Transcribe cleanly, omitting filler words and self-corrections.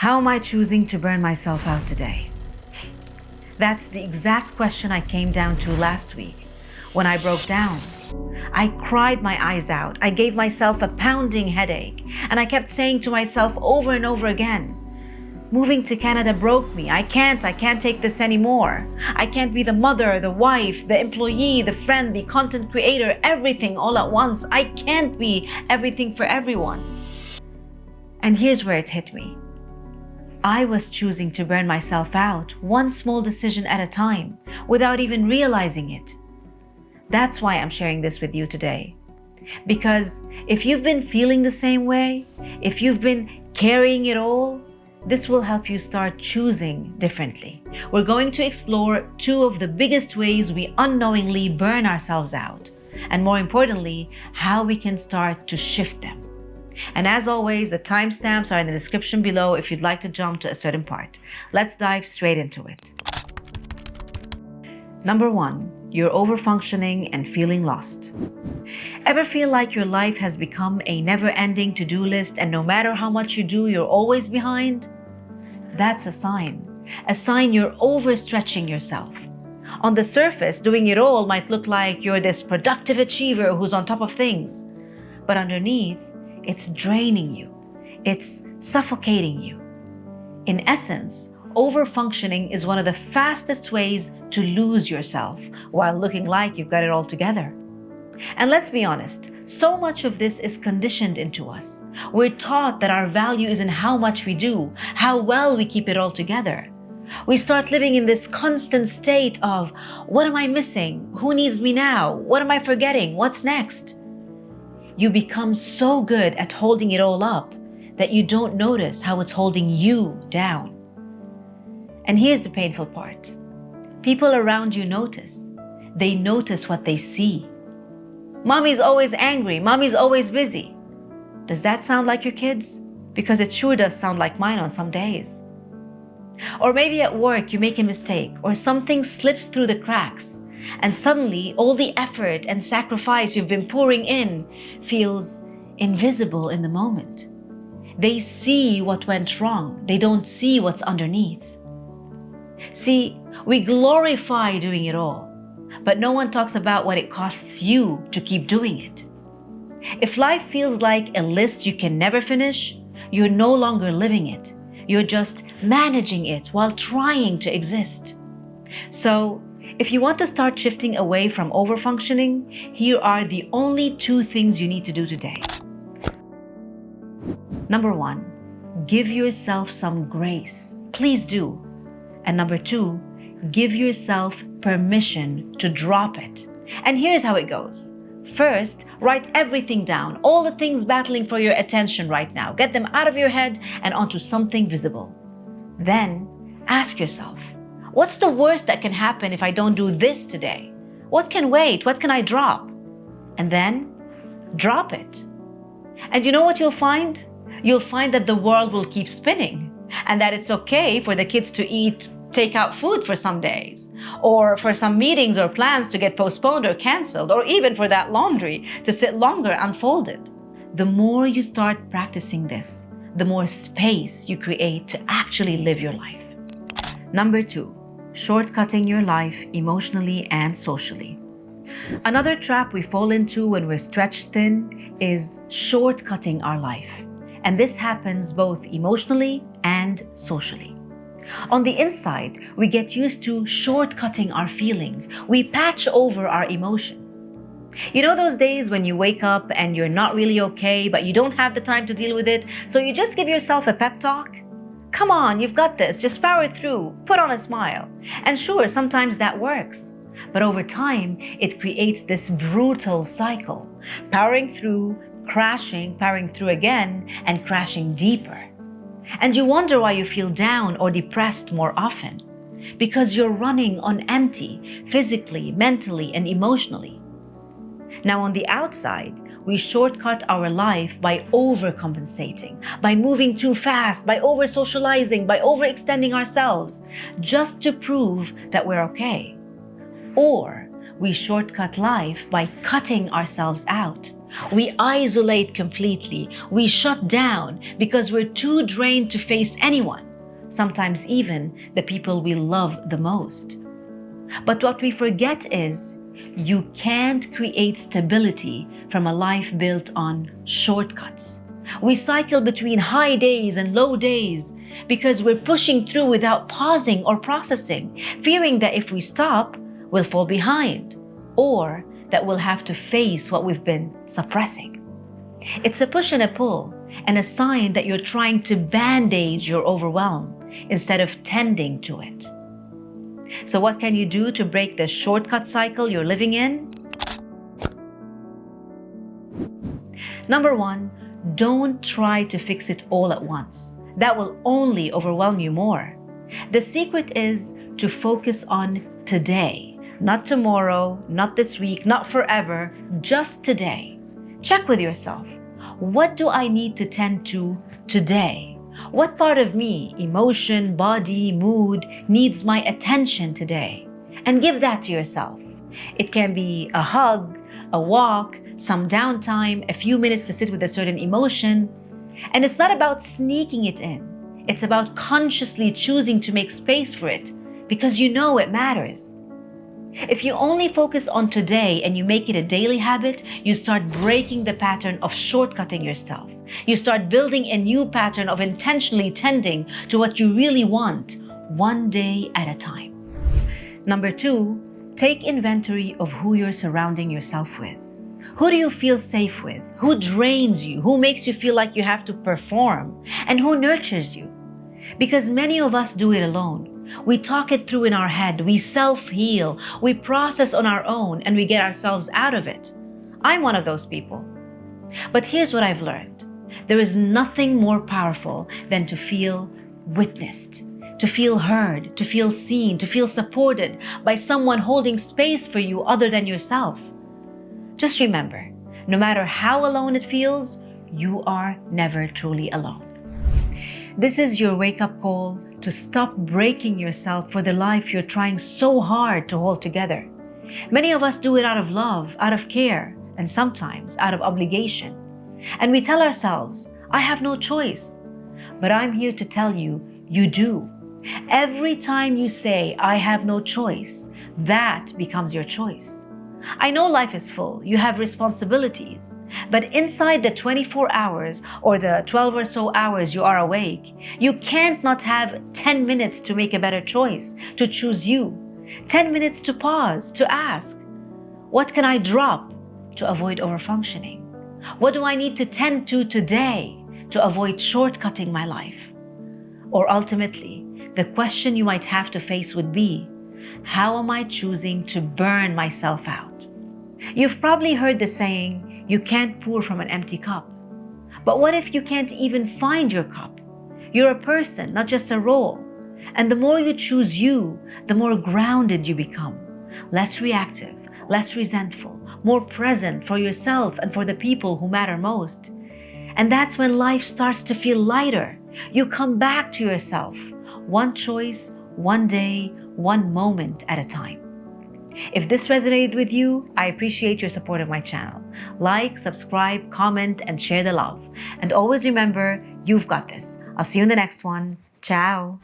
How am I choosing to burn myself out today? That's the exact question I came down to last week when I broke down. I cried my eyes out. I gave myself a pounding headache, and I kept saying to myself over and over again, moving to Canada broke me. I can't take this anymore. I can't be the mother, the wife, the employee, the friend, the content creator, everything all at once. I can't be everything for everyone. And here's where it hit me. I was choosing to burn myself out one small decision at a time without even realizing it. That's why I'm sharing this with you today. Because if you've been feeling the same way, if you've been carrying it all, this will help you start choosing differently. We're going to explore two of the biggest ways we unknowingly burn ourselves out, and more importantly, how we can start to shift them. And as always, the timestamps are in the description below if you'd like to jump to a certain part. Let's dive straight into it. Number 1, you're overfunctioning and feeling lost. Ever feel like your life has become a never-ending to-do list, and no matter how much you do, you're always behind? That's a sign you're overstretching yourself. On the surface, doing it all might look like you're this productive achiever who's on top of things. But underneath, it's draining you. It's suffocating you. In essence, overfunctioning is one of the fastest ways to lose yourself while looking like you've got it all together. And let's be honest, so much of this is conditioned into us. We're taught that our value is in how much we do, how well we keep it all together. We start living in this constant state of, what am I missing? Who needs me now? What am I forgetting? What's next? You become so good at holding it all up that you don't notice how it's holding you down. And here's the painful part. People around you notice. They notice what they see. Mommy's always angry. Mommy's always busy. Does that sound like your kids? Because it sure does sound like mine on some days. Or maybe at work you make a mistake or something slips through the cracks, and suddenly all the effort and sacrifice you've been pouring in feels invisible in the moment. They see what went wrong. They don't see what's underneath. See, we glorify doing it all, but no one talks about what it costs you to keep doing it. If life feels like a list you can never finish, you're no longer living it. You're just managing it while trying to exist. So, if you want to start shifting away from overfunctioning, here are the only 2 things you need to do today. Number 1, give yourself some grace. Please do. And number 2, give yourself permission to drop it. And here's how it goes. First, write everything down, all the things battling for your attention right now. Get them out of your head and onto something visible. Then, ask yourself, what's the worst that can happen if I don't do this today? What can wait? What can I drop? And then, drop it. And you know what you'll find? You'll find that the world will keep spinning, and that it's okay for the kids to eat takeout food for some days, or for some meetings or plans to get postponed or canceled, or even for that laundry to sit longer unfolded. The more you start practicing this, the more space you create to actually live your life. Number 2, shortcutting your life emotionally and socially. Another trap we fall into when we're stretched thin is shortcutting our life. And this happens both emotionally and socially. On the inside, we get used to shortcutting our feelings. We patch over our emotions. You know those days when you wake up and you're not really okay, but you don't have the time to deal with it, so you just give yourself a pep talk? Come on, you've got this. Just power through. Put on a smile. And sure, sometimes that works. But over time, it creates this brutal cycle. Powering through, crashing, powering through again, and crashing deeper. And you wonder why you feel down or depressed more often. Because you're running on empty, physically, mentally, and emotionally. Now on the outside, we shortcut our life by overcompensating, by moving too fast, by over-socializing, by overextending ourselves, just to prove that we're okay. Or we shortcut life by cutting ourselves out, We isolate completely. We shut down because we're too drained to face anyone, sometimes even the people we love the most. But what we forget is you can't create stability from a life built on shortcuts. We cycle between high days and low days because we're pushing through without pausing or processing, fearing that if we stop, we'll fall behind, or that we'll have to face what we've been suppressing. It's a push and a pull, and a sign that you're trying to bandage your overwhelm instead of tending to it. So what can you do to break the shortcut cycle you're living in? Number 1, don't try to fix it all at once. That will only overwhelm you more. The secret is to focus on today, not tomorrow, not this week, not forever, just today. Check with yourself. What do I need to tend to today? What part of me, emotion, body, mood, needs my attention today? And give that to yourself. It can be a hug, a walk, some downtime, a few minutes to sit with a certain emotion. And it's not about sneaking it in. It's about consciously choosing to make space for it because you know it matters. If you only focus on today and you make it a daily habit, you start breaking the pattern of shortcutting yourself. You start building a new pattern of intentionally tending to what you really want, one day at a time. Number 2, take inventory of who you're surrounding yourself with. Who do you feel safe with? Who drains you? Who makes you feel like you have to perform? And who nurtures you? Because many of us do it alone. We talk it through in our head, we self-heal, we process on our own, and we get ourselves out of it. I'm one of those people. But here's what I've learned. There is nothing more powerful than to feel witnessed, to feel heard, to feel seen, to feel supported by someone holding space for you other than yourself. Just remember, no matter how alone it feels, you are never truly alone. This is your wake-up call to stop breaking yourself for the life you're trying so hard to hold together. Many of us do it out of love, out of care, and sometimes out of obligation. And we tell ourselves, I have no choice. But I'm here to tell you, you do. Every time you say, I have no choice, that becomes your choice. I know life is full, you have responsibilities, but inside the 24 hours or the 12 or so hours you are awake, you can't not have 10 minutes to make a better choice, to choose you, 10 minutes to pause, to ask, what can I drop to avoid overfunctioning? What do I need to tend to today to avoid shortcutting my life? Or ultimately, the question you might have to face would be, how am I choosing to burn myself out? You've probably heard the saying, you can't pour from an empty cup. But what if you can't even find your cup? You're a person, not just a role. And the more you choose you, the more grounded you become, less reactive, less resentful, more present for yourself and for the people who matter most. And that's when life starts to feel lighter. You come back to yourself, one choice, one day, one moment at a time. If this resonated with you, I appreciate your support of my channel. Like, subscribe, comment, and share the love. And always remember, you've got this. I'll see you in the next one. Ciao.